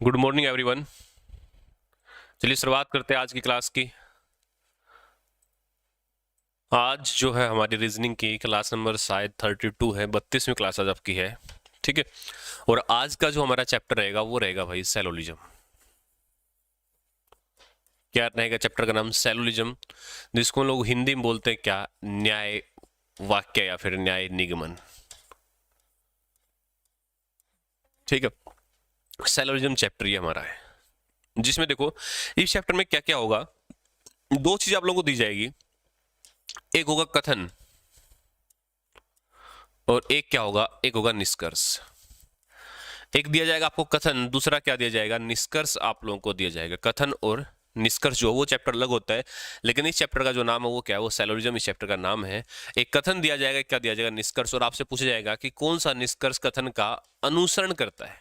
Good morning everyone. चलिए शुरुआत करते हैं आज की क्लास की। आज जो है हमारी रीजनिंग की क्लास नंबर शायद 32 है, 32वीं क्लास आज आपकी है। ठीक है, और आज का जो हमारा चैप्टर रहेगा वो रहेगा भाई सेलोलिज्म। क्या रहेगा चैप्टर का नाम? सेलोलिज्म, जिसको हम लोग हिंदी में बोलते हैं क्या, न्याय वाक्य या फिर न्याय निगमन। ठीक है, सेलोलिज्म चैप्टर ये हमारा है, जिसमें देखो इस चैप्टर में क्या क्या होगा। दो चीज आप लोगों को दी जाएगी, एक होगा कथन और एक होगा निष्कर्ष। एक दिया जाएगा आपको कथन, दूसरा क्या दिया जाएगा, निष्कर्ष आप लोगों को दिया जाएगा। कथन और निष्कर्ष जो वो चैप्टर अलग होता है, लेकिन इस चैप्टर का जो नाम है वो क्या है, वो सेलोलिज्म इस चैप्टर का नाम है। एक कथन दिया जाएगा, क्या दिया जाएगा, निष्कर्ष, और आपसे पूछा जाएगा कि कौन सा निष्कर्ष कथन का अनुसरण करता है।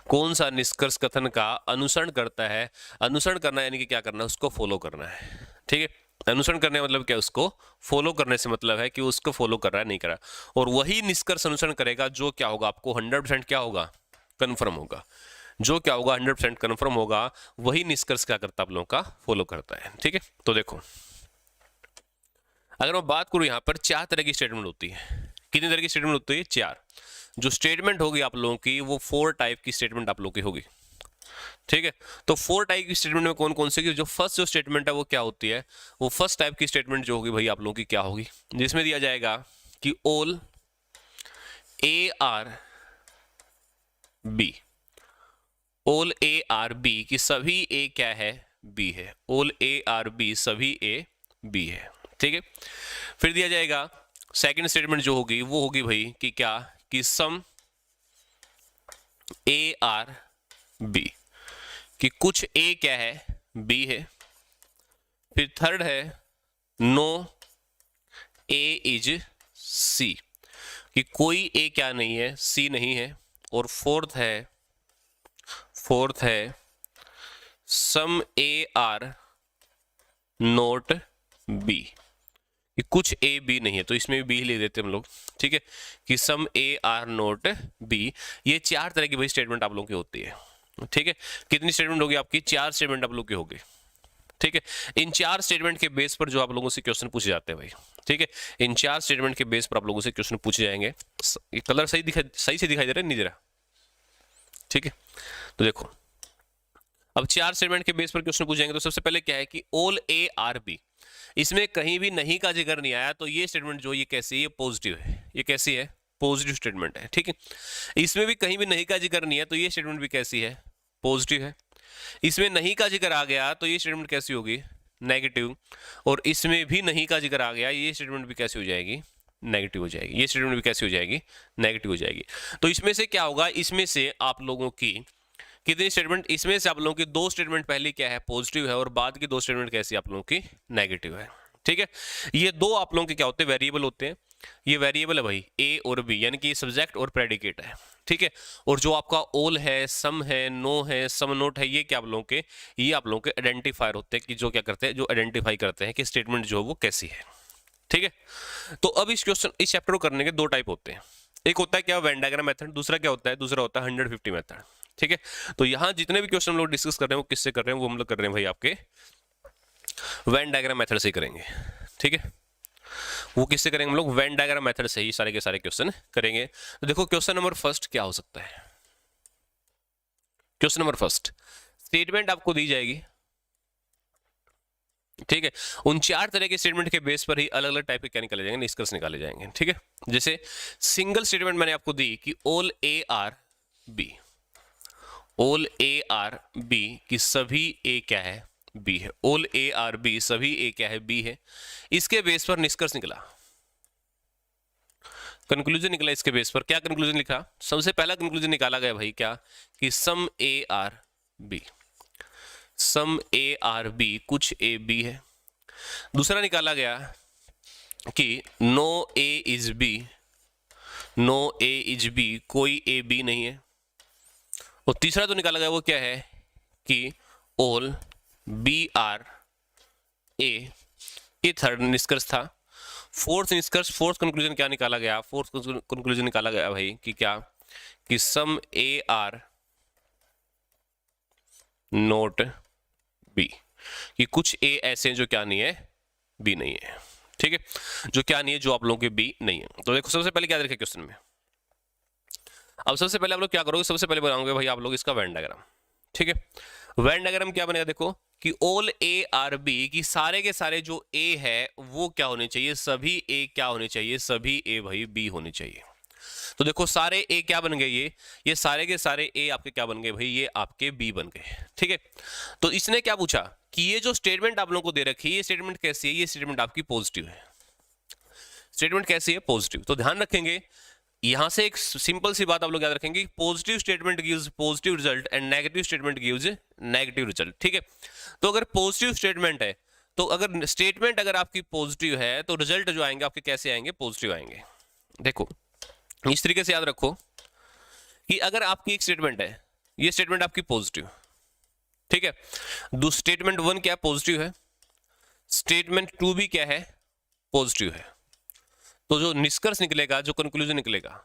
कौन सा निष्कर्ष कथन का अनुसरण करता है। अनुसरण करना यानी कि क्या करना है, उसको फॉलो करना है। ठीक है, अनुसरण करने का मतलब क्या, उसको फॉलो करने से मतलब है कि उसको फॉलो कर रहा है, नहीं कर रहा। और वही निष्कर्ष अनुसरण करेगा जो क्या होगा, आपको 100% क्या होगा, कन्फर्म होगा। जो क्या होगा 100% कन्फर्म होगा, वही निष्कर्ष क्या करता है, आप लोगों का फॉलो करता है। ठीक है, तो देखो अगर मैं बात करूं, यहां पर 4 तरह की स्टेटमेंट होती है। कितनी तरह की स्टेटमेंट होती है? 4। जो स्टेटमेंट होगी आप लोगों की वो 4 टाइप की स्टेटमेंट आप लोगों की होगी। ठीक है, तो 4 टाइप की स्टेटमेंट में कौन कौन से की, जो फर्स्ट जो स्टेटमेंट है वो क्या होती है, वो फर्स्ट टाइप की स्टेटमेंट जो होगी भाई आप लोगों की क्या होगी, जिसमें दिया जाएगा कि all A are B. All A are B कि सभी ए क्या है, बी है। ऑल ए आर बी सभी ए बी है। ठीक है, फिर दिया जाएगा सेकंड स्टेटमेंट जो होगी वो होगी भाई कि क्या, कि सम ए आर बी कि कुछ ए क्या है, बी है। फिर थर्ड है नो ए इज सी कि कोई ए क्या नहीं है, सी नहीं है। और फोर्थ है सम ए आर नोट बी कि कुछ ए बी नहीं है, तो इसमें भी बी ले देते हम लोग। ठीक है, कि some A are not B. ये 4 तरह की भाई स्टेटमेंट आप लोगों की होती है। ठीक है, कितनी स्टेटमेंट होगी आपकी? 4 स्टेटमेंट आप लोग की होगी। ठीक है, इन 4 स्टेटमेंट के बेस पर जो आप लोगों से क्वेश्चन पूछे जाते हैं भाई। ठीक है, इन 4 स्टेटमेंट के बेस पर आप लोगों से क्वेश्चन पूछे जाएंगे। ये कलर सही से दिखाई दे रहा है, नहीं दे रहा? ठीक है, तो देखो अब 4 स्टेटमेंट के बेस पर क्वेश्चन पूछ जाएंगे। तो सबसे पहले क्या है कि ऑल ए आर बी, इसमें कहीं भी नहीं का जिक्र नहीं आया, तो ये स्टेटमेंट जो ये कैसी है, ये पॉजिटिव है। ये कैसी है? पॉजिटिव स्टेटमेंट है। ठीक है, इसमें भी कहीं भी नहीं का जिक्र नहीं है, तो ये स्टेटमेंट भी कैसी है, पॉजिटिव है। इसमें नहीं का जिक्र आ गया तो ये स्टेटमेंट कैसी होगी, नेगेटिव। और इसमें भी नहीं का जिक्र आ गया, ये स्टेटमेंट भी कैसी हो जाएगी, नेगेटिव हो जाएगी। ये स्टेटमेंट भी कैसी हो जाएगी, नेगेटिव हो जाएगी। तो इसमें से क्या होगा, इसमें से आप लोगों की कितनी स्टेटमेंट, इसमें से आप लोगों की 2 स्टेटमेंट पहले क्या है, पॉजिटिव है, और बाद की 2 स्टेटमेंट कैसी आप लोगों की, नेगेटिव है। ठीक है, ये 2 आप लोगों के क्या होते हैं, वेरिएबल होते हैं। ये वेरिएबल है भाई ए और बी, यानी कि सब्जेक्ट और प्रेडिकेट है। ठीक है, और जो आपका ऑल है, सम है, नो है, सम नोट है, ये क्या आप लोगों के, ये आप लोगों के आइडेंटिफायर होते हैं कि जो क्या करते हैं, जो आइडेंटिफाई करते हैं कि स्टेटमेंट जो वो कैसी है। ठीक है, तो अब इस चैप्टर को करने के 2 टाइप होते हैं। एक होता है क्या, वेन डायग्राम मेथड, दूसरा क्या होता है, दूसरा होता है 150 मेथड। ठीक है, तो यहां जितने भी क्वेश्चन हम लोग डिस्कस कर रहे हैं वो किससे कर रहे हैं, वो हम लोग कर रहे हैं भाई आपके वेन डायग्राम मेथड से करेंगे। ठीक है, वो किससे करेंगे हम लोग, वेन डायग्राम मेथड से ही सारे के सारे क्वेश्चन करेंगे। तो देखो क्वेश्चन नंबर फर्स्ट क्या हो सकता है। क्वेश्चन नंबर फर्स्ट, स्टेटमेंट आपको दी जाएगी। ठीक है, उन 4 तरह के स्टेटमेंट के बेस पर ही अलग अलग टाइप के क्या निकाले जाएंगे, निष्कर्ष निकाले जाएंगे। ठीक है, जैसे सिंगल स्टेटमेंट मैंने आपको दी कि all A are B, all A are B कि सभी ए क्या है, बी है। ऑल ए आर बी सभी ए क्या है, बी है। इसके बेस पर निष्कर्ष निकला, कंक्लूजन निकला। इसके बेस पर क्या कंक्लूजन लिखा, सबसे पहला कंक्लूजन निकाला गया भाई क्या, कि some A are B, some A are B कुछ ए बी है। दूसरा निकाला गया कि no A is B, no A is B कोई ए बी नहीं है। और तीसरा जो निकाला गया वो क्या है कि ऑल बी आर ए, ये थर्ड निष्कर्ष था। फोर्थ निष्कर्ष, फोर्थ कंक्लूजन क्या निकाला गया, फोर्थ कंक्लूजन निकाला गया भाई कि क्या, कि some A are not B, कि कुछ ए ऐसे हैं जो क्या नहीं है, बी नहीं है। ठीक है, जो क्या नहीं है, जो आप लोगों के बी नहीं है। तो देखो सबसे पहले क्या रखे क्वेश्चन में, अब सबसे पहले आप लोग क्या करोगे, सबसे पहले बनाओगे भाई आप लोग इसका वेन डायग्राम। ठीक है, वेन डायग्राम क्या बनेगा, देखो कि ऑल ए आर बी, कि सारे के सारे जो ए है वो क्या होने चाहिए, सभी ए क्या होने चाहिए, सभी ए भाई बी होने चाहिए। तो देखो सारे ए क्या बन गए, ये सारे के सारे ए आपके क्या बन गए भाई, ये आपके बी बन गए। ठीक है, तो इसने क्या पूछा कि ये जो स्टेटमेंट आप लोगों को दे रखी है, ये स्टेटमेंट कैसी है, ये स्टेटमेंट आपकी पॉजिटिव है। स्टेटमेंट कैसी है, पॉजिटिव। तो ध्यान रखेंगे यहां से एक सिंपल सी बात आप लोग याद रखेंगे, positive statement gives positive result and negative statement gives negative result. ठीक है, तो अगर पॉजिटिव स्टेटमेंट है, तो अगर स्टेटमेंट अगर आपकी पॉजिटिव है तो रिजल्ट जो आएंगे आपके कैसे आएंगे, पॉजिटिव आएंगे। देखो इस तरीके से याद रखो कि अगर आपकी एक स्टेटमेंट है, ये स्टेटमेंट आपकी पॉजिटिव, ठीक है, स्टेटमेंट 1 क्या पॉजिटिव है, स्टेटमेंट 2 भी क्या है, पॉजिटिव है, तो जो निष्कर्ष निकलेगा, जो कंक्लूजन निकलेगा,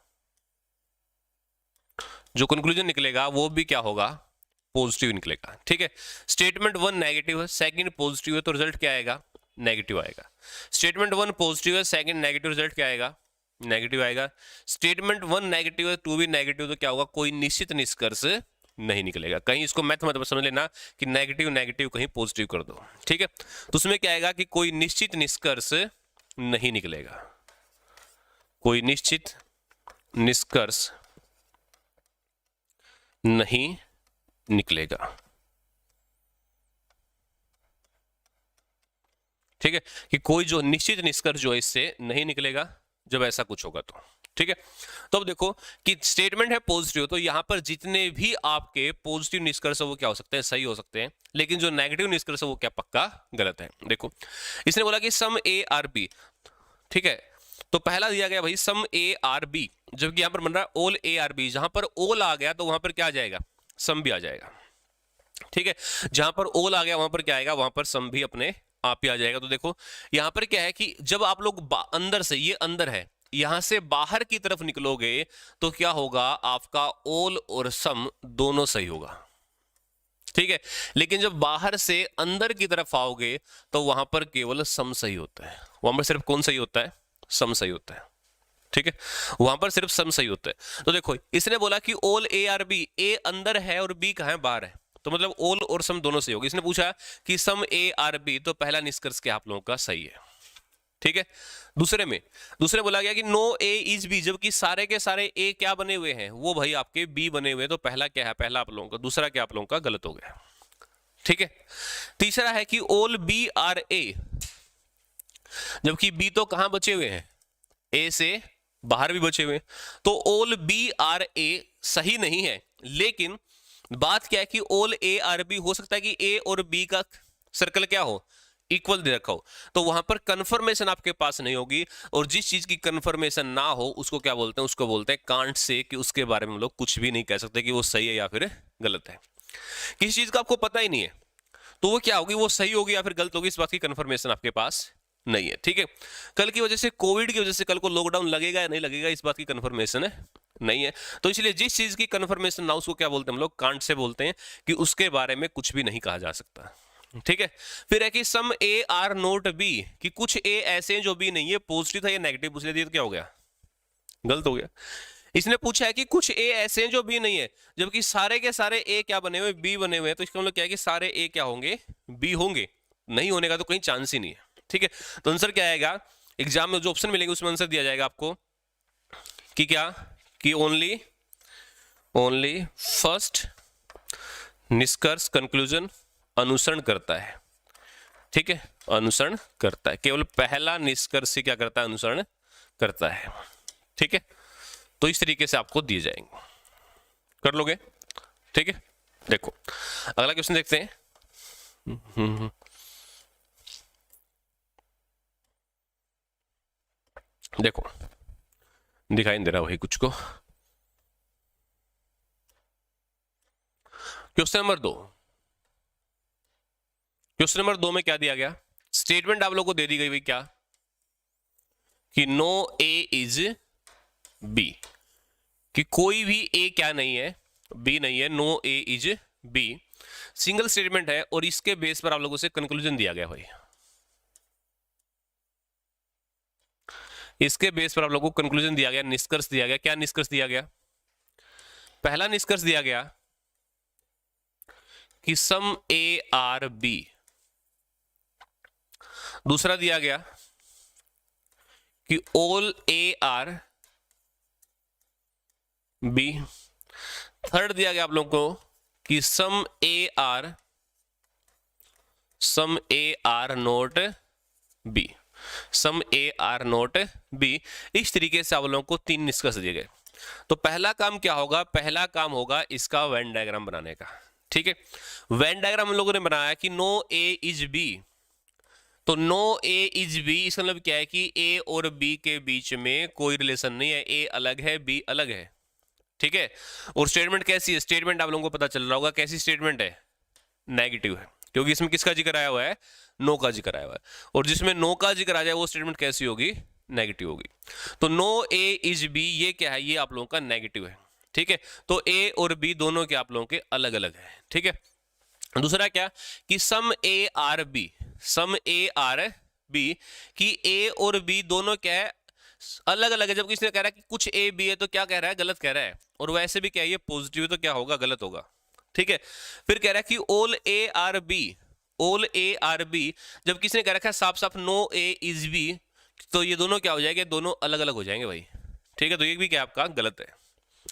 जो कंक्लूजन निकलेगा वो भी क्या होगा, पॉजिटिव निकलेगा। ठीक है, स्टेटमेंट 1 नेगेटिव है, सेकंड पॉजिटिव है, तो रिजल्ट क्या आएगा, नेगेटिव आएगा। स्टेटमेंट 1 पॉजिटिव है, सेकंड नेगेटिव, रिजल्ट क्या आएगा, नेगेटिव आएगा। स्टेटमेंट 1 नेगेटिव है, 2 भी नेगेटिव, तो क्या होगा, कोई निश्चित निष्कर्ष नहीं निकलेगा। कहीं इसको मैथ मत समझ लेना कि नेगेटिव नेगेटिव कहीं पॉजिटिव कर दो। ठीक है, तो उसमें क्या आएगा कि कोई निश्चित निष्कर्ष नहीं निकलेगा, कोई निश्चित निष्कर्ष नहीं निकलेगा। ठीक है, कि कोई जो निश्चित निष्कर्ष जो है इससे नहीं निकलेगा जब ऐसा कुछ होगा तो। ठीक है, तो अब देखो कि स्टेटमेंट है पॉजिटिव, तो यहां पर जितने भी आपके पॉजिटिव निष्कर्ष है वो क्या हो सकते हैं, सही हो सकते हैं, लेकिन जो नेगेटिव निष्कर्ष है वो क्या पक्का गलत है। देखो इसने बोला कि सम ए आर बी, ठीक है, तो पहला दिया गया भाई सम ए आर बी, जबकि यहां पर बन रहा है ऑल ए आर बी, जहां पर ऑल आ गया तो वहां पर क्या आ जाएगा, सम भी आ जाएगा। ठीक है, जहां पर ऑल आ गया वहां पर क्या आएगा, वहां पर सम भी अपने आप ही आ जाएगा। तो देखो यहां पर क्या है कि जब आप लोग अंदर से, ये अंदर है, यहां से बाहर की तरफ निकलोगे तो क्या होगा, आपका ऑल और सम दोनों सही होगा। ठीक है, लेकिन जब बाहर से अंदर की तरफ आओगे तो वहां पर केवल सम सही होता है, वहां पर सिर्फ कौन सही होता है, सम सही होता है। ठीक है, वहां पर सिर्फ सम सही होता है। तो देखो इसने बोला कि ऑल ए आर बी, ए अंदर है और बी कहां है, बाहर है, तो मतलब ऑल और सम दोनों सही होगी। इसने पूछा कि सम ए आर बी, तो पहला निष्कर्ष क्या आप लोगों का सही है। ठीक है, दूसरे बोला गया कि नो ए इज बी, जबकि सारे के सारे ए क्या बने हुए हैं, वो भाई आपके बी बने हुए हैं, तो पहला क्या है, पहला आप लोगों का, दूसरा क्या आप लोगों का गलत हो गया। ठीक है, तीसरा है कि ऑल बी आर ए, जबकि बी तो कहां बचे हुए हैं, ए से बाहर भी बचे हुए, तो ऑल बी आर ए सही नहीं है। लेकिन बात क्या है कि ऑल ए आर बी, हो सकता है कि ए और बी का सर्कल क्या हो, इक्वल दे रखा हो, तो वहां पर कंफर्मेशन आपके पास नहीं होगी, और जिस चीज की कंफर्मेशन ना हो उसको क्या बोलते हैं, उसको बोलते हैं कांट से, कि उसके बारे में हम लोग कुछ भी नहीं कह सकते कि वो सही है या फिर गलत है। किसी चीज का आपको पता ही नहीं है तो वो क्या होगी, वो सही होगी या फिर गलत होगी, इस बात की कंफर्मेशन आपके पास नहीं है। ठीक है, कल की वजह से, कोविड की वजह से कल को लॉकडाउन लगेगा या नहीं लगेगा, इस बात की कंफर्मेशन है नहीं है। तो इसलिए जिस चीज की कंफर्मेशन ना, उसको क्या बोलते हैं हम लोग, कांट से बोलते हैं, कि उसके बारे में कुछ भी नहीं कहा जा सकता। ठीक है, फिर है कि some A are not B, कि कुछ ए ऐसे हैं जो बी नहीं है, पॉजिटिव था या नेगेटिव पूछ लेती तो क्या हो गया, गलत हो गया। इसने पूछा है कि कुछ ए ऐसे हैं जो बी नहीं है, जबकि सारे के सारे ए क्या बने हुए, बी बने हुए हैं, तो इसका मतलब क्या है कि सारे ए क्या होंगे, बी होंगे, नहीं होने का तो कहीं चांस ही नहीं है। ठीक है, तो आंसर क्या आएगा, एग्जाम में जो ऑप्शन मिलेंगे उसमें आंसर दिया जाएगा आपको कि क्या, कि ओनली फर्स्ट निष्कर्ष, कंक्लूजन अनुसरण करता है। ठीक है, अनुसरण करता है, केवल पहला निष्कर्ष से क्या करता है, अनुसरण करता है। ठीक है, तो इस तरीके से आपको दिए जाएंगे, कर लोगे। ठीक है, देखो अगला क्वेश्चन देखते हैं। देखो दिखाई नहीं दे रहा वही कुछ को। क्वेश्चन नंबर 2, क्वेश्चन नंबर 2 में क्या दिया गया, स्टेटमेंट आप लोगों को दे दी गई भाई क्या, कि नो ए इज बी, कि कोई भी ए क्या नहीं है, बी नहीं है, no A is B, single statement है और इसके बेस पर आप लोगों से कंक्लूजन दिया गया भाई। इसके बेस पर आप लोगों को कंक्लूजन दिया गया, निष्कर्ष दिया गया। क्या निष्कर्ष दिया गया? पहला निष्कर्ष दिया गया कि सम ए आर बी। दूसरा दिया गया कि all A are B. Third दिया गया आप लोगों को कि some A are not B. Some A are not B. इस तरीके से आप लोगों को 3 निष्कर्ष दिए गए। तो पहला काम क्या होगा? पहला काम होगा इसका वेन डायग्राम बनाने का। ठीक है, वेन डायग्राम हम लोगों ने बनाया कि नो ए इज बी। तो नो ए इज बी इसका मतलब क्या है कि ए और बी के बीच में कोई रिलेशन नहीं है, ए अलग है, बी अलग है। ठीक है, और स्टेटमेंट कैसी है? स्टेटमेंट आप लोगों को पता चल रहा होगा कैसी स्टेटमेंट है, नेगेटिव है, क्योंकि इसमें किसका जिक्र आया हुआ है? नो का जिक्र आया हुआ है। और जिसमें नो का जिक्र आ जाए वो स्टेटमेंट कैसी होगी? नेगेटिव होगी। तो नो ए इज बी ये क्या है? ये आप लोगों का नेगेटिव है। ठीक है, तो ए और बी दोनों के आप लोगों के अलग अलग है। ठीक है, दूसरा क्या कि some A are B. Some A are B कि ए और बी दोनों क्या है? अलग अलग है। जब किसी ने कह रहा है कि कुछ ए बी है तो क्या कह रहा है? गलत कह रहा है। और वैसे भी क्या है? ये पॉजिटिव है तो क्या होगा? गलत होगा। ठीक है, फिर कह रहा है कि all A are B. All A are B जब किसी ने कह रखा है साफ साफ नो ए इज बी, तो ये दोनों क्या हो जाएंगे? दोनों अलग अलग हो जाएंगे भाई। ठीक है, तो ये भी क्या आपका गलत है।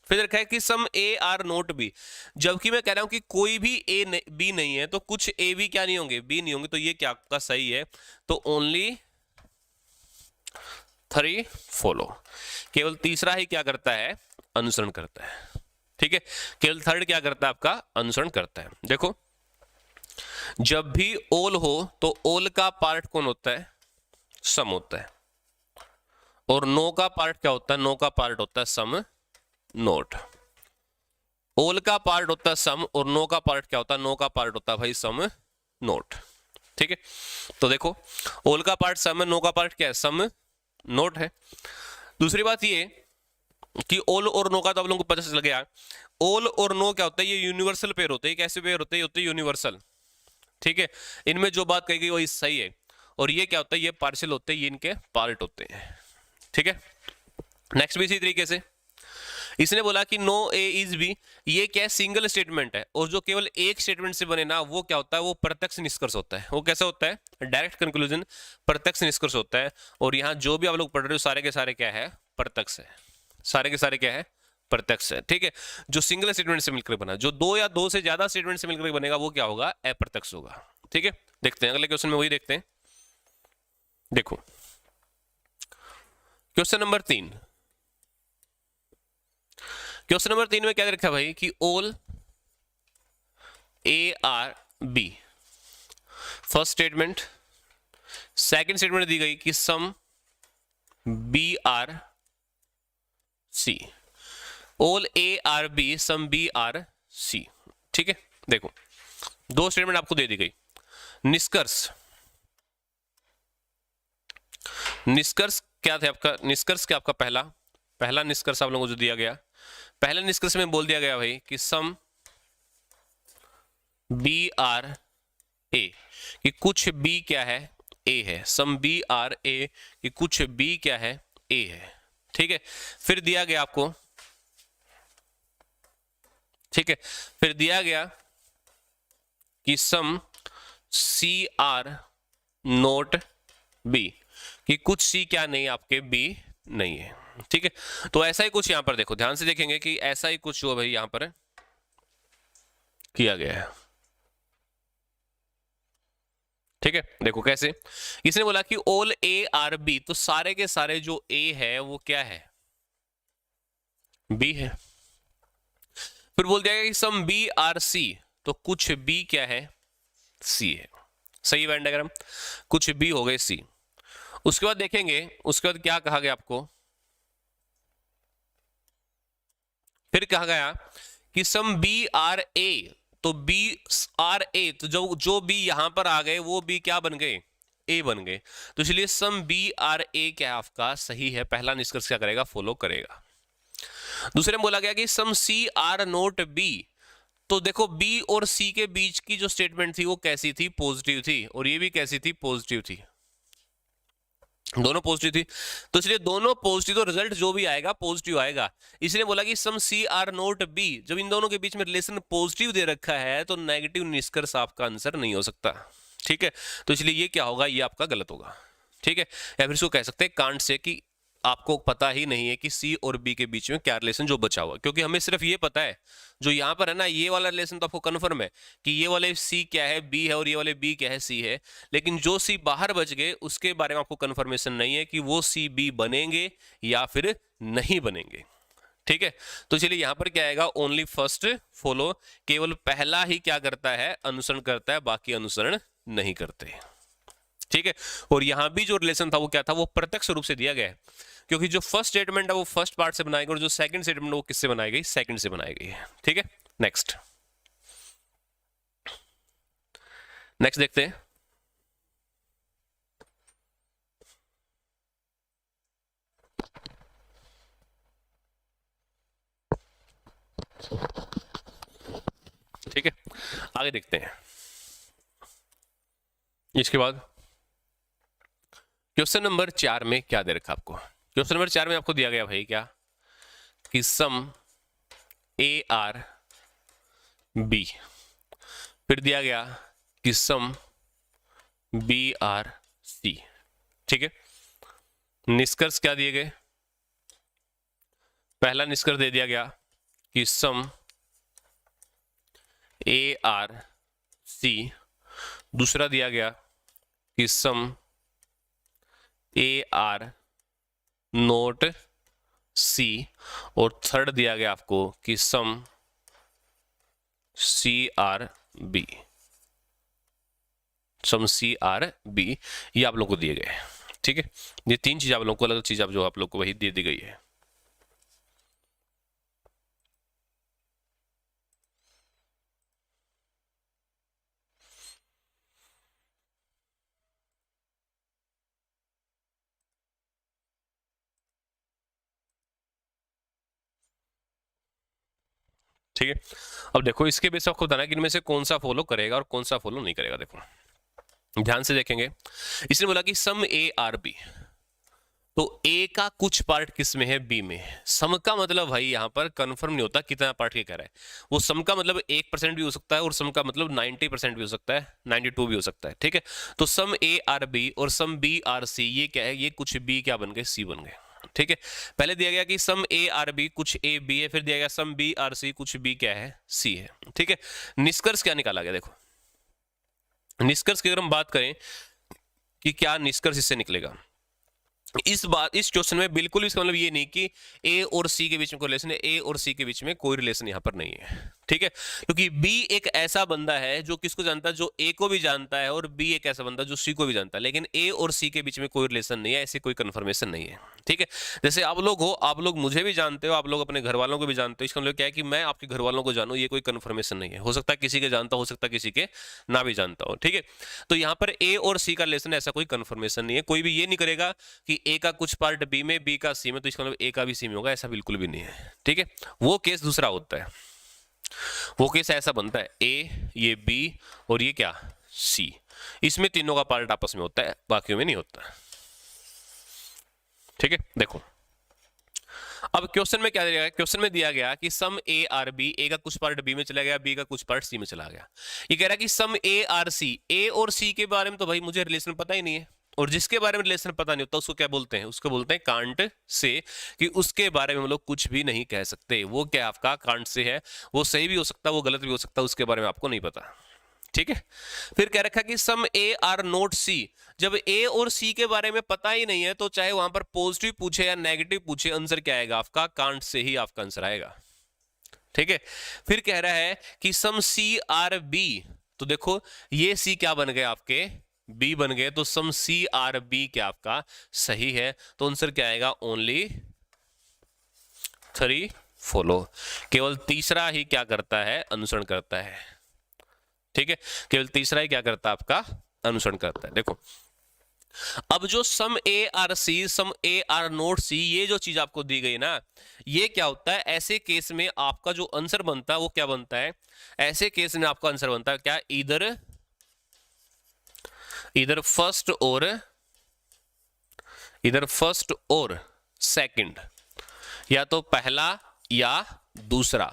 फिर रखा है कि some A are not B. जबकि मैं कह रहा हूं कि कोई भी ए बी नहीं है तो कुछ ए भी क्या नहीं होंगे? बी नहीं होंगे। तो ये क्या आपका सही है? तो ओनली 3 फॉलो। केवल तीसरा ही क्या करता है? अनुसरण करता है। ठीक है, केवल थर्ड क्या करता है? आपका अनुसरण करता है। देखो, जब भी ऑल हो तो ऑल का पार्ट कौन होता है? सम होता है। और नो का पार्ट क्या होता है? नो का पार्ट होता है सम नोट। ऑल का पार्ट होता है सम और नो का पार्ट क्या होता है? नो का पार्ट होता है भाई सम नोट। ठीक है, तो देखो ऑल का पार्ट सम है, नो का पार्ट क्या है? सम नोट है। दूसरी बात ये कि ऑल और नो का तो आप लोगों को पता चल गया। ऑल और नो क्या होता है? ये यूनिवर्सल पेयर होते हैं। कैसे पेयर होते हैं? होते हैं यूनिवर्सल। ठीक है, इनमें जो बात कही गई वही सही है। और ये क्या होता है? ये पार्शियल होते हैं, ये इनके पार्ट होते हैं। ठीक है, नेक्स्ट भी इसी तरीके से इसने बोला कि नो ए इज बी। ये क्या है? सिंगल स्टेटमेंट है। और जो केवल एक स्टेटमेंट से बने ना, वो क्या होता है? वो प्रत्यक्ष निष्कर्ष होता है। वो कैसा होता है? डायरेक्ट कंक्लूजन, प्रत्यक्ष निष्कर्ष होता है। और यहाँ जो भी आप लोग पढ़ रहे हो सारे के सारे क्या है? प्रत्यक्ष है। सारे के सारे क्या है? प्रत्यक्ष है। ठीक है, जो सिंगल स्टेटमेंट से मिलकर बना, जो 2 या 2 से ज्यादा स्टेटमेंट से मिलकर बनेगा वो क्या होगा? अप्रत्यक्ष होगा। ठीक है, देखते हैं अगले क्वेश्चन में वही देखते हैं। देखो क्वेश्चन नंबर 3। क्वेश्चन नंबर 3 में क्या रखा भाई कि all A are B. First statement. Second statement दी गई कि some B are C. All A are B some B are C. ठीक है, देखो 2 स्टेटमेंट आपको दे दी गई। निष्कर्ष। निष्कर्ष क्या थे आपका? निष्कर्ष क्या आपका? पहला निष्कर्ष आप लोगों को जो दिया गया, पहले निष्कर्ष में बोल दिया गया भाई कि सम बी आर ए कि कुछ बी क्या है? ए है। सम बी आर ए कि कुछ बी क्या है? ए है। ठीक है, फिर दिया गया आपको, ठीक है, फिर दिया गया कि सम सी आर नोट बी कि कुछ सी क्या नहीं आपके? बी नहीं है। ठीक है, तो ऐसा ही कुछ यहां पर देखो, ध्यान से देखेंगे कि ऐसा ही कुछ जो भाई यहां पर किया गया है। ठीक है, देखो कैसे इसने बोला कि ऑल ए आर बी, तो सारे के सारे जो ए है वो क्या है? बी है। फिर बोल दिया कि सम बी आर सी, तो कुछ बी क्या है? सी है। सही वेन डायग्राम, कुछ बी हो गए सी। उसके बाद देखेंगे, उसके बाद क्या कहा गया आपको? फिर कहा गया कि सम बी आर ए, तो बी आर ए, तो जो बी यहां पर आ गए वो बी क्या बन गए? ए बन गए। तो इसलिए सम बी आर ए क्या आपका सही है? पहला निष्कर्ष क्या करेगा? फॉलो करेगा। दूसरे में बोला गया कि सम सी आर नोट बी, तो देखो बी और सी के बीच की जो स्टेटमेंट थी वो कैसी थी, पॉजिटिव थी, और ये भी कैसी थी, पॉजिटिव थी, दोनों पॉजिटिव थी। तो इसलिए दोनों पॉजिटिव, तो रिजल्ट जो भी आएगा पॉजिटिव आएगा। इसलिए बोला कि सम सी आर नॉट बी, जब इन दोनों के बीच में रिलेशन पॉजिटिव दे रखा है तो नेगेटिव निष्कर्ष आपका आंसर नहीं हो सकता। ठीक है, तो इसलिए ये क्या होगा, ये आपका गलत होगा। ठीक है, या फिर इसको कह सकते हैं कांट से कि आपको पता ही नहीं है कि सी और बी के बीच में क्या रिलेशन जो बचा हुआ, क्योंकि हमें सिर्फ ये पता है जो यहाँ पर है ना, ये वाला रिलेशन तो आपको कन्फर्म है कि ये वाले सी क्या है, बी है, और ये वाले बी क्या है, सी है। लेकिन जो सी बाहर बच गए उसके बारे में आपको कन्फर्मेशन नहीं है कि वो सी बी बनेंगे या फिर नहीं बनेंगे। ठीक है, तो चलिए यहां पर क्या आएगा, ओनली फर्स्ट फॉलो, केवल पहला ही क्या करता है, अनुसरण करता है, बाकी अनुसरण नहीं करते। ठीक है, और यहां भी जो रिलेशन था वो क्या था, वो प्रत्यक्ष रूप से दिया गया है, क्योंकि जो फर्स्ट स्टेटमेंट है वो फर्स्ट पार्ट से बनाई गई और जो सेकंड स्टेटमेंट वो किससे बनाई गई, सेकंड से बनाई गई है। ठीक है, नेक्स्ट नेक्स्ट देखते हैं। ठीक है, आगे देखते हैं। इसके बाद क्वेश्चन नंबर 4 में क्या दे रखा आपको, क्वेश्चन नंबर 4 में आपको दिया गया भाई क्या, कि सम ए आर बी, फिर दिया गया कि सम बी आर सी। ठीक है, निष्कर्ष क्या दिए गए, पहला निष्कर्ष दे दिया गया कि सम ए आर सी, दूसरा दिया गया कि सम ए आर नोट सी, और थर्ड दिया गया आपको कि सम सी आर बी, सम सी आर बी, ये आप लोगों को दिए गए। ठीक है, ये तीन चीज आप लोगों को, अलग चीज आप जो आप लोग को वही दे दी गई है। ठीक है, अब देखो इसके बेस आपको बताना है कि इनमें से कौन सा फॉलो करेगा और कौन सा फॉलो नहीं करेगा। देखो ध्यान से देखेंगे, इसने बोला कि सम ए आर बी, तो ए का कुछ पार्ट किस में है, बी में। सम का मतलब भाई यहां पर कंफर्म नहीं होता कितना पार्ट के कह रहा है, वो सम का मतलब 1% भी हो सकता है और सम का मतलब 90% भी हो सकता है, 92 भी हो सकता है। ठीक है, तो सम ए आर बी और सम बी आर सी, ये क्या है, ये कुछ बी क्या बन गए, सी बन गए। ठीक है, पहले दिया गया कि सम ए आर बी कुछ ए बी है, फिर दिया गया सम बी आर सी कुछ बी क्या है, सी है। ठीक है, निष्कर्ष क्या निकाला गया, देखो निष्कर्ष की अगर हम बात करें कि क्या निष्कर्ष इससे निकलेगा, इस बात इस क्वेश्चन में बिल्कुल भी इसका मतलब ये नहीं कि ए और सी के बीच में कोई रिलेशन है, ए और सी के बीच में कोई रिलेशन यहां पर नहीं है। ठीक है, क्योंकि बी एक ऐसा बंदा है जो किसको जानता है, जो ए को भी जानता है, और बी एक ऐसा बंदा है जो सी को भी जानता है, लेकिन ए और सी के बीच में कोई रिलेशन नहीं है, ऐसी कोई कंफर्मेशन नहीं है। ठीक है, जैसे आप लोग हो, आप लोग मुझे भी जानते हो, आप लोग अपने घर वालों को भी जानते हो, इसका मतलब क्या है कि मैं आपके घर वालों को जानूं, ये कोई कंफर्मेशन नहीं है। हो सकता है किसी के जानता हो सकता है किसी के ना भी जानता हो। ठीक है, तो यहाँ पर ए और सी का रिलेशन ऐसा कोई कंफर्मेशन नहीं है, कोई भी ये नहीं करेगा कि ए का कुछ पार्ट बी में, बी का सी में, तो इसका मतलब ए का भी सी में होगा, ऐसा बिल्कुल भी नहीं है। ठीक है, वो केस दूसरा होता है, वो केस ऐसा बनता है ए, ये बी और ये क्या, सी, इसमें तीनों का पार्ट आपस में होता है, बाकियों में नहीं होता। ठीक है, देखो अब क्वेश्चन में क्या दिया गया, क्वेश्चन में दिया गया कि सम ए आर बी, ए का कुछ पार्ट बी में चला गया, बी का कुछ पार्ट सी में चला गया। ये कह रहा है कि सम ए आर सी, ए और सी के बारे में तो भाई मुझे रिलेशन पता ही नहीं है, और जिसके बारे में रिलेशन पता नहीं होता उसको क्या बोलते हैं, उसको बोलते हैं कांट से, कि उसके बारे में हम लोग कुछ भी नहीं कह सकते। वो क्या आपका कांट से है, वो सही भी हो सकता है, वो गलत भी हो सकता है, उसके बारे में आपको नहीं पता। ठीक है, फिर कह रखा कि सम ए आर नोट सी, जब ए और सी के बारे में पता ही नहीं है तो चाहे वहां पर पॉजिटिव पूछे या नेगेटिव पूछे, आंसर क्या आएगा आपका, कांट से ही आपका आंसर आएगा। ठीक है, फिर कह रहा है कि सम सी आर बी, तो देखो ये सी क्या बन गए आपके, बी बन गए, तो सम सी आर बी क्या आपका सही है, तो आंसर क्या आएगा, ओनली 3 फॉलो, केवल तीसरा ही क्या करता है, अनुसरण करता है। ठीक है, केवल तीसरा ही क्या करता है, आपका अनुसरण करता है। देखो अब जो some A are C, some A are not C, ये जो चीज आपको दी गई ना, ये क्या होता है, ऐसे केस में आपका जो आंसर बनता है वो क्या बनता है, ऐसे केस में आपका आंसर बनता है क्या, इधर फर्स्ट और सेकंड, या तो पहला या दूसरा।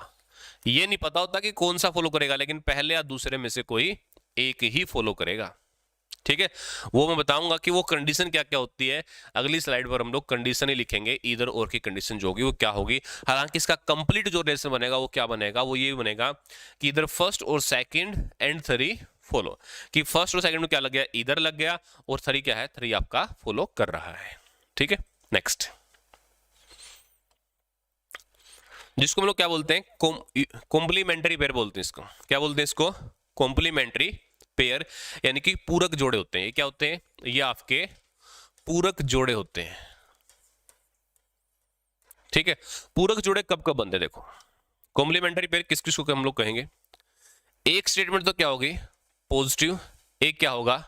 ये नहीं पता होता कि कौन सा फॉलो करेगा, लेकिन पहले या दूसरे में से कोई एक ही फॉलो करेगा। ठीक है, वो मैं बताऊंगा कि वो कंडीशन क्या क्या होती है, अगली स्लाइड पर हम लोग कंडीशन ही लिखेंगे, इधर और की कंडीशन जो होगी वो क्या होगी। हालांकि इसका कंप्लीट जो रिलेशन बनेगा वो क्या बनेगा, वो ये बनेगा कि इधर फर्स्ट और सेकंड एंड थ्री फॉलो, कि फर्स्ट और सेकंड में क्या लग गया, इधर लग गया, और थ्री क्या है, थ्री आपका फॉलो कर रहा है। ठीक है, नेक्स्ट, जिसको हम लोग क्या बोलते हैं, कॉम्प्लीमेंट्री पेयर बोलते हैं इसको। क्या बोलते हैं इसको, कॉम्प्लीमेंट्री पेयर, यानी कि पूरक जोड़े होते हैं। ये क्या होते हैं, ये आपके पूरक जोड़े होते हैं। ठीक है, पूरक जोड़े कब कब बनते हैं, देखो कॉम्प्लीमेंट्री पेयर किस किस को हम लोग कहेंगे, एक स्टेटमेंट तो क्या होगी पॉजिटिव, एक क्या होगा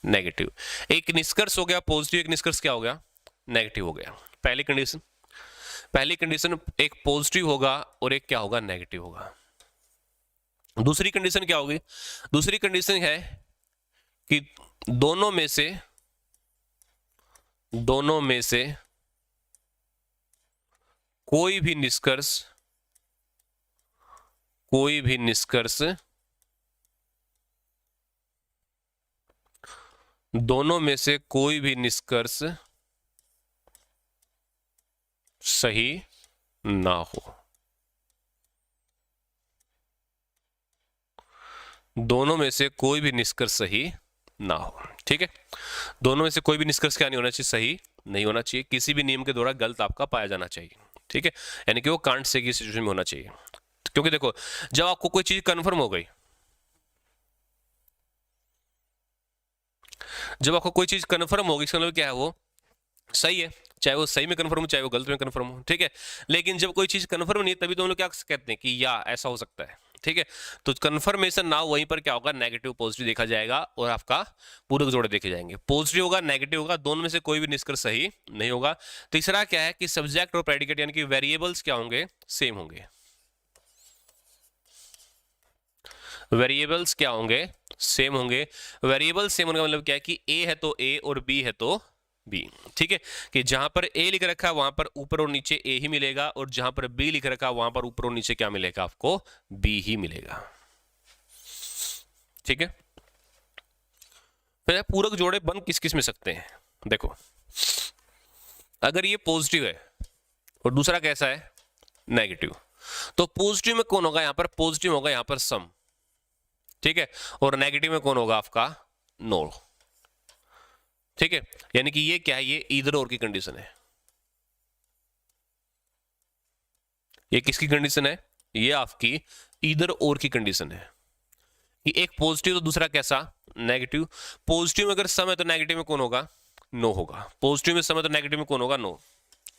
नेगेटिव, एक निष्कर्ष हो गया पॉजिटिव, एक निष्कर्ष क्या हो गया नेगेटिव हो गया। पहली कंडीशन एक पॉजिटिव होगा और एक क्या होगा नेगेटिव होगा। दूसरी कंडीशन क्या होगी, दूसरी कंडीशन है कि दोनों में से कोई भी निष्कर्ष दोनों में से कोई भी निष्कर्ष सही ना हो। दोनों में से कोई भी निष्कर्ष सही ना हो। ठीक है, दोनों में से कोई भी निष्कर्ष क्या नहीं होना चाहिए, सही नहीं होना चाहिए, किसी भी नियम के द्वारा गलत आपका पाया जाना चाहिए। ठीक है, यानी कि वो कांट से की सिचुएशन में होना चाहिए। क्योंकि देखो, जब आपको कोई चीज कंफर्म हो गई, जब आपको कोई चीज कंफर्म होगी, इसका मतलब क्या है, वो सही है, चाहे वो सही में कंफर्म हो चाहे वो गलत में कंफर्म हो। ठीक है, लेकिन जब कोई चीज कंफर्म नहीं है तभी तो हम लोग क्या कहते हैं कि या ऐसा हो सकता है। ठीक है, तो कंफर्मेशन ना हो वहीं पर क्या होगा, नेगेटिव पॉजिटिव देखा जाएगा और आपका पूरक जोड़े देखे जाएंगे। पॉजिटिव होगा नेगेटिव होगा, दोनों में से कोई भी निष्कर्ष सही नहीं होगा। तीसरा क्या है कि सब्जेक्ट और प्रेडिकेट यानी कि वेरिएबल्स क्या होंगे, सेम होंगे। वेरिएबल्स क्या होंगे, सेम होंगे। वेरिएबल सेम होने का मतलब क्या है कि ए है तो ए और बी है तो बी। ठीक है, कि जहां पर ए लिख रखा है वहां पर ऊपर और नीचे ए ही मिलेगा, और जहां पर बी लिख रखा है वहां पर ऊपर और नीचे क्या मिलेगा, आपको बी ही मिलेगा। ठीक है, फिर पूरक जोड़े बन किस किस में सकते हैं, देखो अगर ये पॉजिटिव है और दूसरा कैसा है नेगेटिव, तो पॉजिटिव में कौन होगा, यहां पर पॉजिटिव होगा यहां पर सम। ठीक है, और नेगेटिव में कौन होगा आपका नोड। ठीक है, यानी कि ये क्या है, ये ईदर और की कंडीशन है। ये किसकी कंडीशन है, ये आपकी ईदर और की कंडीशन है कि एक पॉजिटिव तो दूसरा कैसा नेगेटिव। पॉजिटिव में अगर सम है तो नेगेटिव में कौन होगा, नो होगा। पॉजिटिव में सम है तो नेगेटिव में कौन होगा, नो।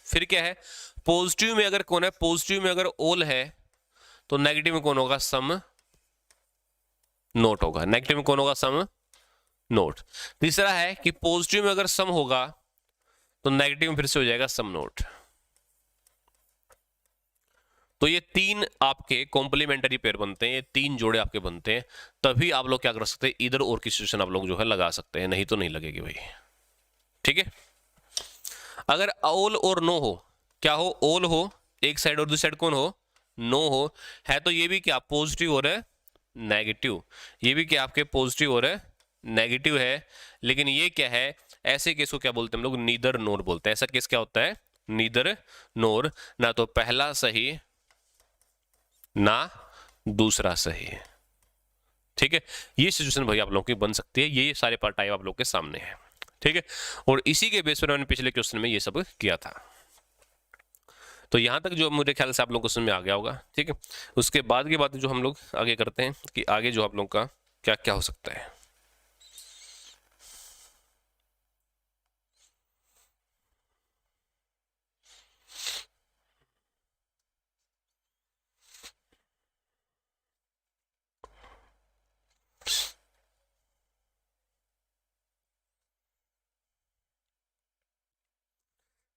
फिर क्या है, पॉजिटिव में अगर कौन है, पॉजिटिव में अगर ऑल है तो नेगेटिव में कौन होगा, सम नोट होगा। नेगेटिव में कौन होगा, सम नोट। तीसरा है कि पॉजिटिव में अगर सम होगा तो नेगेटिव में फिर से हो जाएगा सम नोट। तो ये तीन आपके कॉम्प्लीमेंटरी पेयर बनते हैं, ये तीन जोड़े आपके बनते हैं, तभी आप लोग क्या कर सकते हैं, इधर और की सिचुएशन आप लोग जो है लगा सकते हैं, नहीं तो नहीं लगेगी भाई। ठीक है, अगर ऑल और नो हो, क्या हो, ऑल हो एक साइड और दूसरी साइड कौन हो, नो हो, है तो ये भी क्या पॉजिटिव और नेगेटिव, ये भी क्या आपके पॉजिटिव और नेगेटिव है। लेकिन ये क्या है, ऐसे केस को क्या बोलते हैं हम लोग, नीदर नोर बोलते हैं। ऐसा केस क्या होता है, नीदर नोर, ना तो पहला सही ना दूसरा सही है। ठीक है, ये सिचुएशन भाई आप लोगों की बन सकती है, ये सारे पार्ट टाइप आप लोग के सामने है। ठीक है, और इसी के बेस पर मैंने पिछले क्वेश्चन में ये सब किया था। तो यहां तक जो मेरे ख्याल से आप लोगों को समझ में आ गया होगा। ठीक है, उसके बाद की बात जो हम लोग आगे करते हैं कि आगे जो आप लोगों का क्या क्या हो सकता है।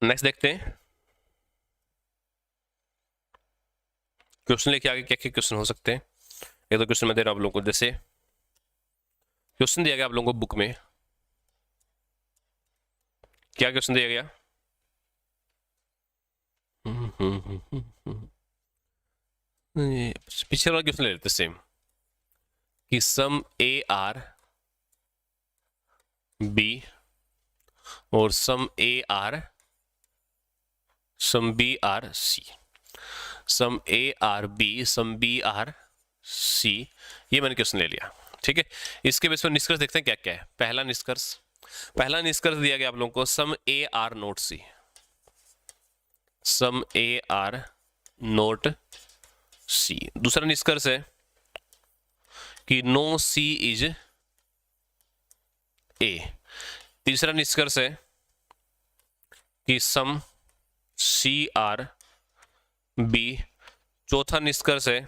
नेक्स्ट देखते हैं क्वेश्चन लेके आगे क्या क्या क्वेश्चन हो सकते हैं। एक तो क्वेश्चन मैं दे रहा हूं आप लोगों को, जैसे क्वेश्चन दिया गया आप लोगों को बुक में, क्या क्वेश्चन दिया गया? पीछे वाला क्वेश्चन ले लेते सेम, कि सम ए आर बी और some B are C, some A are B some B are C, ये मैंने क्वेश्चन ले लिया। ठीक है, इसके बेस पर निष्कर्ष देखते हैं क्या क्या है। पहला निष्कर्ष दिया गया आप लोगों को some A are not C, some A are not C. दूसरा निष्कर्ष है कि नो सी इज ए। तीसरा निष्कर्ष है कि सम सी आर बी। चौथा निष्कर्ष है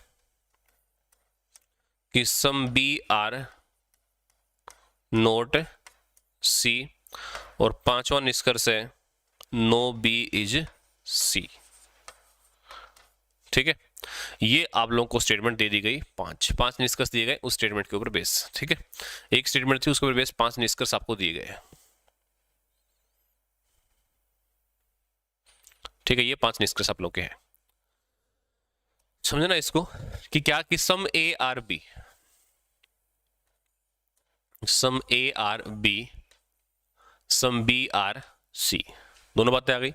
कि सम बी आर नोट सी। और पांचवा निष्कर्ष है नो बी इज सी। ठीक है, ये आप लोगों को स्टेटमेंट दे दी गई, पांच निष्कर्ष दिए गए उस स्टेटमेंट के ऊपर बेस। ठीक है, एक स्टेटमेंट थी उसके ऊपर बेस 5 निष्कर्ष आपको दिए गए। ठीक है, ये 5 निष्कर्ष आप लोग के हैं, समझे ना इसको, कि क्या कि some A are B, some A are B some B are C, दोनों बातें आ गई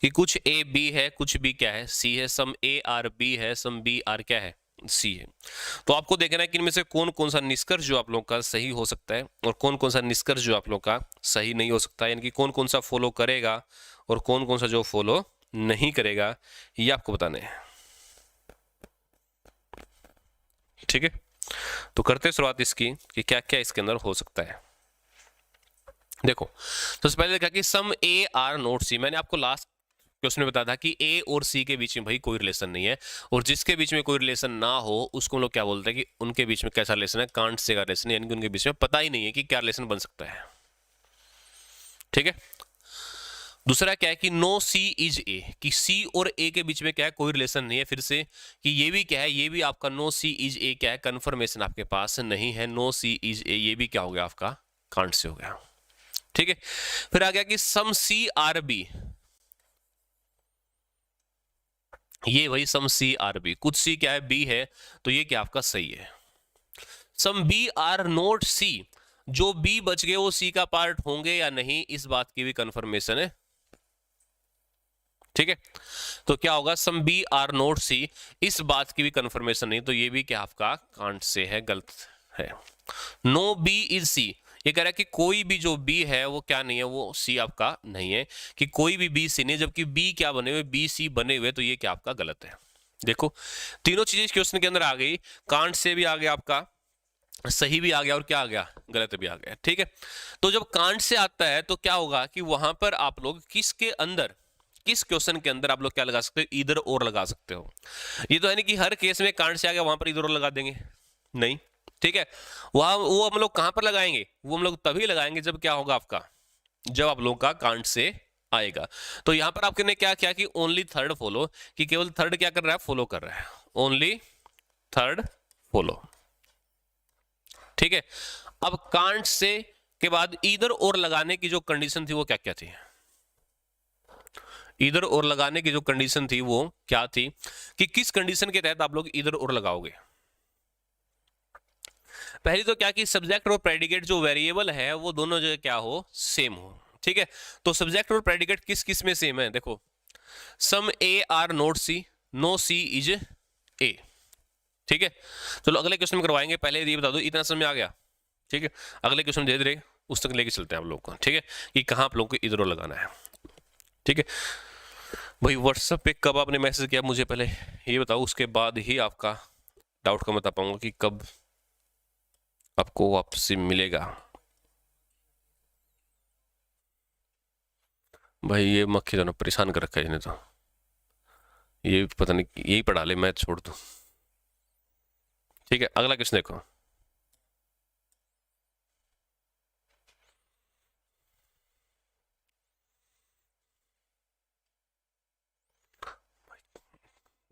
कि कुछ ए बी है कुछ बी क्या है सी है, सम ए आर बी है सम बी आर क्या है सी है। तो आपको देखना है कि इनमें से कौन कौन सा निष्कर्ष जो आप लोग का सही हो सकता है और कौन कौन सा निष्कर्ष जो आप लोग का सही नहीं हो सकता है, यानी कि कौन कौन सा फॉलो करेगा और कौन कौन सा जो फॉलो नहीं करेगा, ये आपको बताने हैं। ठीक है, तो करते शुरुआत इसकी कि क्या क्या इसके अंदर हो सकता है। देखो, सबसे पहले देखा कि सम ए आर नोट सी। मैंने आपको लास्ट क्वेश्चन में बताया था कि ए और सी के बीच में भाई कोई रिलेशन नहीं है, और जिसके बीच में कोई रिलेशन ना हो उसको हम लोग क्या बोलते हैं कि उनके बीच में कैसा रिलेशन है, कांट से का रिलेशन, यानी कि उनके बीच में पता ही नहीं है कि क्या रिलेशन बन सकता है। ठीक है, दूसरा क्या है कि नो सी इज ए, कि सी और ए के बीच में क्या है, कोई रिलेशन नहीं है। फिर से कि ये भी क्या है, ये भी आपका नो सी इज ए क्या है, कंफर्मेशन आपके पास नहीं है। नो सी इज ए ये भी क्या हो गया आपका, कांट से हो गया। ठीक है, फिर आ गया कि सम सी आर बी, ये वही सम सी आर बी, कुछ सी क्या है बी है, तो ये क्या आपका सही है। सम बी आर नोट सी, जो बी बच गए वो सी का पार्ट होंगे या नहीं, इस बात की भी कंफर्मेशन है। ठीक है, तो क्या होगा, सम बी आर नोट सी, इस बात की भी कंफर्मेशन नहीं, तो ये भी क्या आपका कांट से है, गलत है। नो बी इज सी, ये कह रहा है कि कोई भी जो बी है वो क्या नहीं है, वो सी आपका नहीं है, कि कोई भी बी सी नहीं, जबकि बी क्या बने हुए, बी सी बने हुए, तो ये क्या आपका गलत है। देखो, तीनों चीजें इस क्वेश्चन के अंदर आ गई, कांट से भी आ गया आपका, सही भी आ गया और क्या आ गया, गलत भी आ गया। ठीक है, तो जब कांट से आता है तो क्या होगा कि वहां पर आप लोग किसके अंदर, किस क्वेश्चन के अंदर आप लोग क्या लगा सकते हो, इधर और लगा सकते हो। ये तो है नहीं कि हर केस में कांट से आ गया वहां पर इधर और लगा देंगे, नहीं। ठीक है, वहां वो हम लोग कहां पर लगाएंगे, वो हम लोग तभी लगाएंगे जब क्या होगा आपका, जब आप लोगों का कांट से आएगा। तो यहां पर आपने क्या किया कि ओनली थर्ड फॉलो, कि केवल थर्ड क्या कर रहा है, फॉलो कर रहा है, ओनली थर्ड फॉलो। ठीक है, अब कांट से के बाद इधर और लगाने की जो कंडीशन थी वो क्या क्या थी, इधर और लगाने की जो कंडीशन थी वो क्या थी, कि किस कंडीशन के तहत आप लोग इधर और लगाओगे। पहली तो क्या कि सब्जेक्ट और प्रेडिकेट जो वेरिएबल है वो दोनों जगह क्या हो, सेम हो। ठीक है, तो सब्जेक्ट और प्रेडिकेट किस किस में सेम है, देखो, some A are not C, no C is A. ठीक है, चलो अगले क्वेश्चन में करवाएंगे, पहले ये बता दो, इतना समझ में आ गया। ठीक है, अगले क्वेश्चन दे दे उस तक लेके चलते हैं आप लोग को। ठीक है, कि कहाँ आप लोगों को इधर लगाना है। ठीक है भाई, व्हाट्सएप पे कब आपने मैसेज किया मुझे पहले ये बताओ, उसके बाद ही आपका डाउट का बता पाऊंगा कि कब आपको वापसी मिलेगा। भाई ये मक्खी दोनों परेशान कर रखा है इन्हें, तो ये पता नहीं यही पढ़ा ले, मैं छोड़ दूं। ठीक है, अगला क्वेश्चन देखो,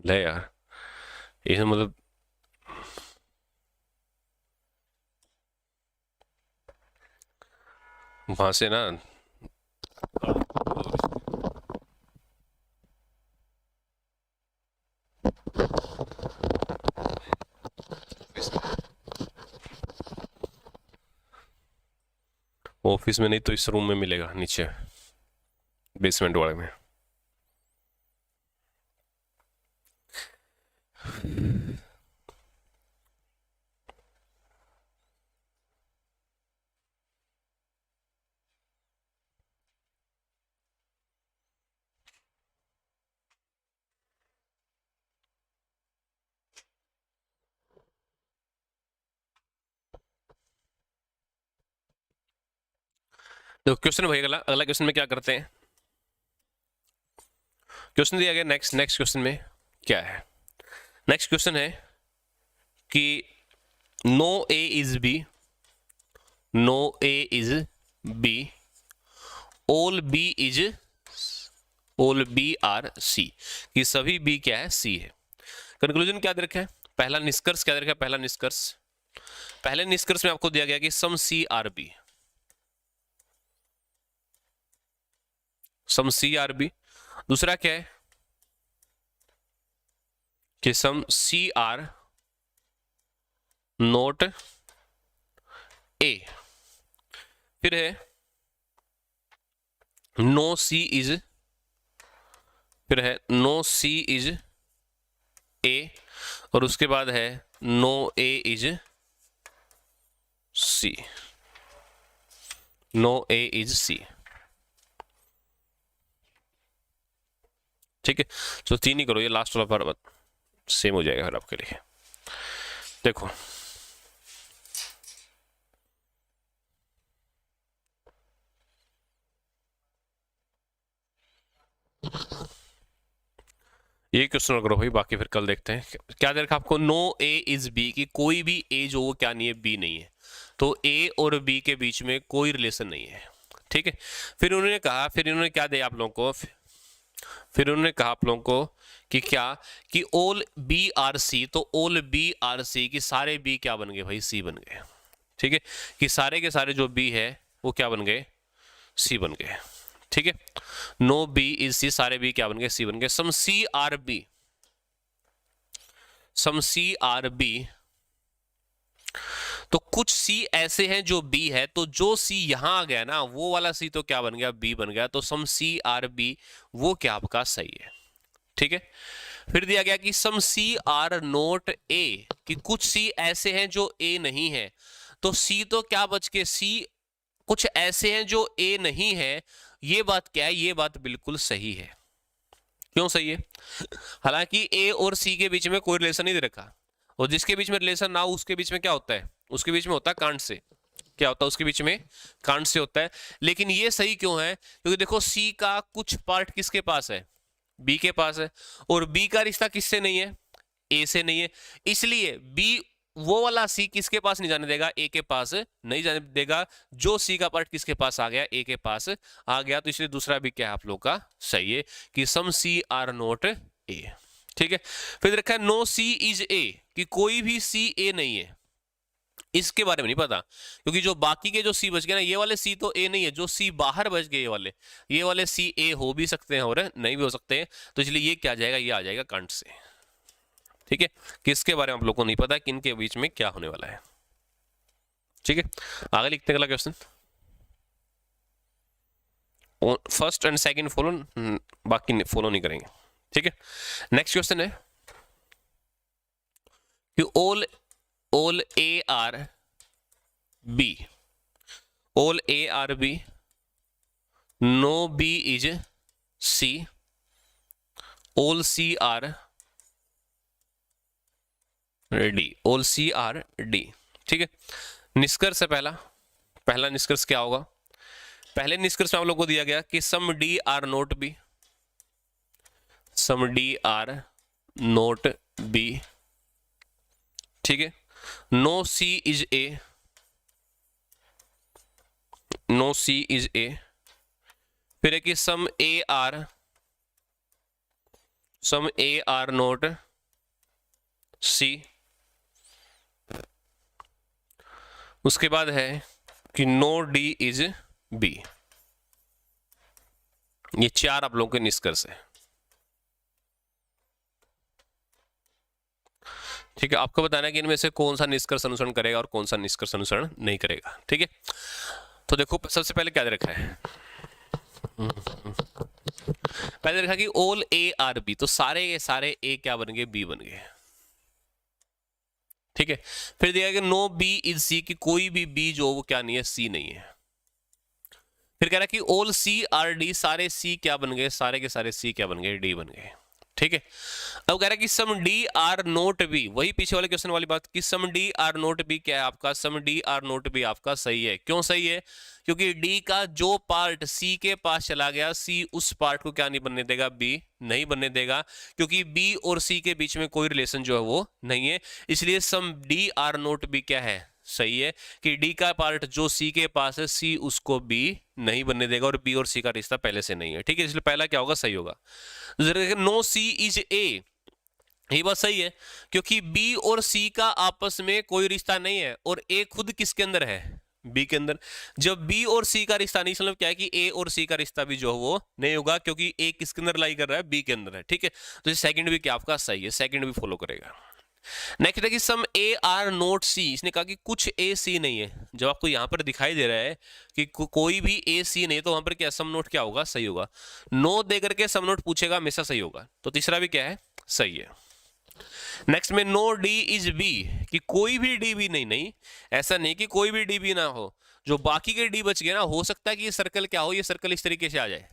ले यार, ये मतलब वहां से ना ऑफिस में नहीं तो इस रूम में मिलेगा, नीचे बेसमेंट वाले में। तो क्वेश्चन भाई अगला अगला क्वेश्चन में क्या करते हैं, क्वेश्चन दिया गया नेक्स्ट नेक्स्ट क्वेश्चन में क्या है। नेक्स्ट क्वेश्चन है कि no A is B, no A is B, all B is, all B are C, कि सभी बी क्या है, सी है। कंक्लूजन क्या दे रखा है, पहला निष्कर्ष क्या दे रखा है, पहला निष्कर्ष, पहले निष्कर्ष में आपको दिया गया कि सम सी आर बी, सम सी आर बी। दूसरा क्या है कि सम सी आर नोट ए, फिर है नो सी इज, फिर है नो सी इज ए, और उसके बाद है no A is C, no A is C. ठीक है, तो तीन ही करो, ये लास्ट वाला पर सेम हो जाएगा फिर आपके लिए। देखो ये क्वेश्चन करो भाई, बाकी फिर कल देखते हैं। क्या दे रखा आपको, नो ए इज बी, कि कोई भी ए जो वो क्या नहीं है, बी नहीं है। तो ए और बी के बीच में कोई रिलेशन नहीं है। ठीक है, फिर उन्होंने कहा, फिर इन्होंने क्या दिया आप लोगों को, फिर उन्होंने कहा आप लोगों को कि क्या, कि ऑल बी आर सी, तो ऑल बी आर सी, कि सारे बी क्या बन गए भाई, सी बन गए। ठीक है, कि सारे के सारे जो बी है वो क्या बन गए, सी बन गए। ठीक है, नो बी इज सी, सारे बी क्या बन गए, सी बन गए। सम सी आर बी, सम सी आर बी, तो कुछ सी ऐसे हैं जो बी है, तो जो सी यहां आ गया ना, वो वाला सी तो क्या बन गया, बी बन गया। तो सम सी आर बी वो क्या आपका सही है। ठीक है, फिर दिया गया कि सम सी आर नोट ए, कि कुछ सी ऐसे हैं जो ए नहीं है। तो सी तो क्या बच के, सी कुछ ऐसे हैं जो ए नहीं है। ये बात क्या है, ये बात बिल्कुल सही है। क्यों सही है, हालांकि ए और सी के बीच में कोई रिलेशन नहीं दे रखा, और जिसके बीच में रिलेशन ना हो उसके बीच में क्या होता है, उसके बीच में होता है कांट से। क्या होता है उसके बीच में, कांट से होता है। लेकिन ये सही क्यों है, क्योंकि देखो सी का कुछ पार्ट किसके पास है, बी के पास है, और बी का रिश्ता किससे नहीं है, ए से नहीं है। इसलिए बी वो वाला सी किसके पास नहीं जाने देगा, ए के पास नहीं जाने देगा। जो सी का पार्ट किसके पास आ गया, ए के पास आ गया। तो इसलिए दूसरा भी क्या है आप लोग का सही है, कि सम सी आर नोट ए। ठीक है, फिर रखा है नो सी इज ए, कि कोई भी सी ए नहीं है। इसके बारे में नहीं पता, क्योंकि जो बाकी के जो सी बच गए ना, ये वाले सी तो ए नहीं है, जो सी बाहर बच गए ये वाले सी ए हो भी सकते हैं और नहीं भी हो सकते हैं। तो इसलिए ये क्या आ जाएगा, ये आ जाएगा कांट से। ठीक है, किसके बारे में आप लोग को नहीं पता कि इनके बीच में क्या होने वाला है। ठीक है, आगे लिखते हैं अगला question. First and second follow, बाकी फॉलो नहीं करेंगे। ठीक है, नेक्स्ट क्वेश्चन है कि all A are B, all A are B, no B is C, all C are D, all C are D. ठीक है, निष्कर्ष है पहला, पहला निष्कर्ष क्या होगा, पहले निष्कर्ष में आप लोगों को दिया गया कि some D are not B, some D are not B. ठीक है, no C is A, no C is A, फिर है कि सम ए आर नोट सी, उसके बाद है कि नो डी इज बी। ये 4 आप लोगों के निष्कर्ष है। ठीक है, आपको बताना है कि इनमें से कौन सा निष्कर्ष अनुसरण करेगा और कौन सा निष्कर्ष अनुसरण नहीं करेगा। ठीक है, तो देखो सबसे पहले क्या दे रखा है, पहले देखा कि ऑल ए आर बी, तो सारे के सारे ए क्या बन गए, बी बन गए। ठीक है, फिर दिया कि नो बी इज सी, कि कोई भी बी जो वो क्या नहीं है, सी नहीं है। फिर कह रहा कि ऑल सी आर डी, सारे सी क्या बन गए, सारे के सारे सी क्या बन गए, डी बन गए। ठीक है, अब कह रहा है कि some D are not B, वही पीछे वाले क्वेश्चन वाली बात कि some D are not B क्या है आपका, सम डी आर नोट बी आपका सही है। क्यों सही है, क्योंकि डी का जो पार्ट सी के पास चला गया, सी उस पार्ट को क्या नहीं बनने देगा, बी नहीं बनने देगा, क्योंकि बी और सी के बीच में कोई रिलेशन जो है वो नहीं है। इसलिए सम डी आर नोट बी क्या है, सही है, कि डी का पार्ट जो सी के पास है, सी उसको बी नहीं बनने देगा, और बी और सी का रिश्ता पहले से नहीं है। ठीक है, इसलिए पहला क्या होगा, सही होगा। नो सी इज ए, ये बात सही है, क्योंकि बी और सी का आपस में कोई रिश्ता नहीं है, और ए खुद किसके अंदर है, बी के अंदर। जब बी और सी का रिश्ता नहीं, मतलब क्या है कि ए और सी का रिश्ता भी जो है वो नहीं होगा, क्योंकि ए किसके अंदर लाई कर रहा है, बी के अंदर है। ठीक है, तो सेकंड भी क्या आपका सही है, सेकंड भी फॉलो करेगा। नेक्स्ट है कि सम ए आर नोट सी, इसने कहा कि कुछ ए सी नहीं है। जब आपको यहां पर दिखाई दे रहा है कि कोई भी ए सी नहीं, तो वहां पर क्या सम नोट क्या होगा, सही होगा। नो दे करके सम नोट पूछेगा, हमेशा सही होगा, तो तीसरा भी क्या है, सही है। नेक्स्ट में नो डी इज बी, कि कोई भी डी भी नहीं, नहीं ऐसा नहीं कि कोई भी डी भी ना हो, जो बाकी के डी बच गए ना, हो सकता है कि ये सर्कल क्या हो, ये सर्कल इस तरीके से आ जाए।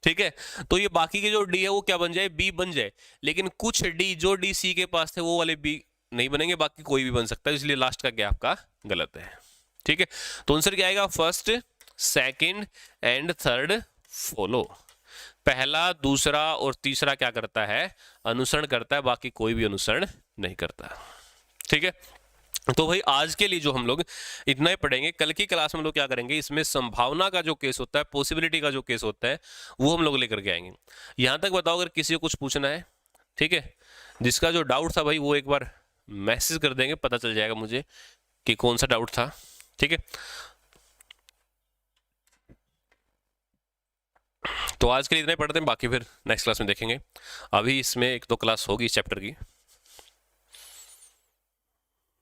ठीक है, तो ये बाकी के जो डी है वो क्या बन जाए, बी बन जाए, लेकिन कुछ डी जो डी सी के पास थे वो वाले बी नहीं बनेंगे, बाकी कोई भी बन सकता है, इसलिए लास्ट का क्या आपका गलत है। ठीक है, तो आंसर क्या आएगा, first second and third follow. पहला, दूसरा और तीसरा क्या करता है, अनुसरण करता है, बाकी कोई भी अनुसरण नहीं करता। ठीक है, तो भाई आज के लिए जो हम लोग इतना ही पढ़ेंगे। कल की क्लास में हम लोग क्या करेंगे, इसमें संभावना का जो केस होता है, पॉसिबिलिटी का जो केस होता है, वो हम लोग लेकर के आएंगे। यहां तक बताओ अगर किसी को कुछ पूछना है, ठीक है, जिसका जो डाउट था भाई वो एक बार मैसेज कर देंगे, पता चल जाएगा मुझे कि कौन सा डाउट था। ठीक है, तो आज के लिए इतना ही पढ़ते हैं, बाकी फिर नेक्स्ट क्लास में देखेंगे। अभी इसमें 1-2 क्लास होगी इस चैप्टर की।